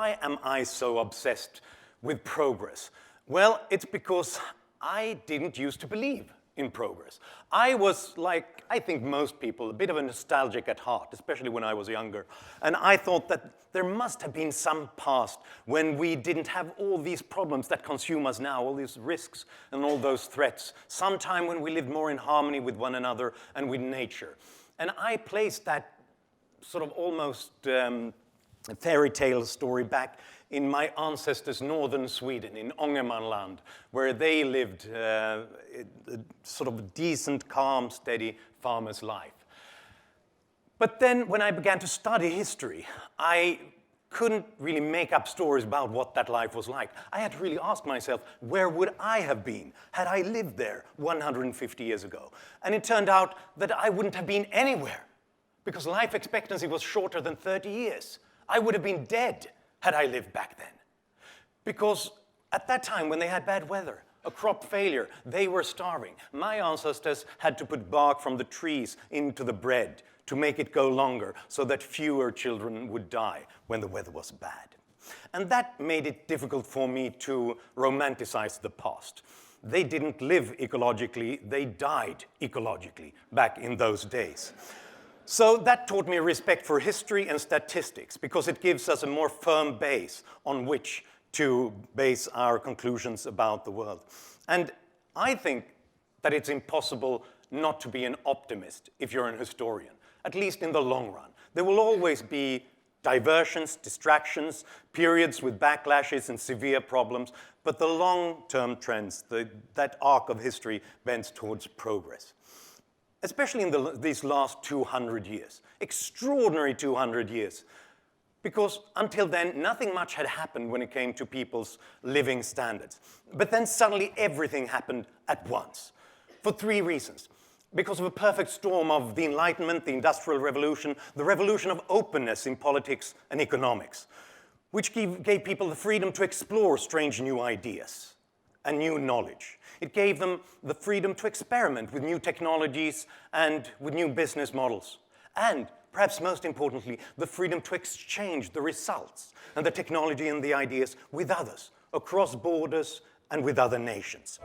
why am I so obsessed with progress? Well, it's because I didn't used to believe in progress. I was, like I think most people, a bit of a nostalgic at heart, especially when I was younger. And I thought that there must have been some past when we didn't have all these problems that consume us now, all these risks and all those threats. Sometime when we lived more in harmony with one another and with nature. And I placed that sort of almost fairy tale story back in my ancestors' northern Sweden, in Ångermanland, where they lived a sort of decent, calm, steady farmer's life. But then when I began to study history, I couldn't really make up stories about what that life was like. I had to really ask myself, where would I have been had I lived there 150 years ago? And it turned out that I wouldn't have been anywhere, because life expectancy was shorter than 30 years. I would have been dead had I lived back then. Because at that time, when they had bad weather, a crop failure, they were starving. My ancestors had to put bark from the trees into the bread to make it go longer so that fewer children would die when the weather was bad. And that made it difficult for me to romanticize the past. They didn't live ecologically, they died ecologically back in those days. So that taught me respect for history and statistics, because it gives us a more firm base on which to base our conclusions about the world. And I think that it's impossible not to be an optimist if you're an historian, at least in the long run. There will always be diversions, distractions, periods with backlashes and severe problems, but the long-term trends, that arc of history bends towards progress. Especially in these last 200 years, extraordinary 200 years, because until then, nothing much had happened when it came to people's living standards. But then suddenly everything happened at once, for three reasons. Because of a perfect storm of the Enlightenment, the Industrial Revolution, the revolution of openness in politics and economics, which gave people the freedom to explore strange new ideas and new knowledge. It gave them the freedom to experiment with new technologies and with new business models. And, perhaps most importantly, the freedom to exchange the results and the technology and the ideas with others, across borders and with other nations.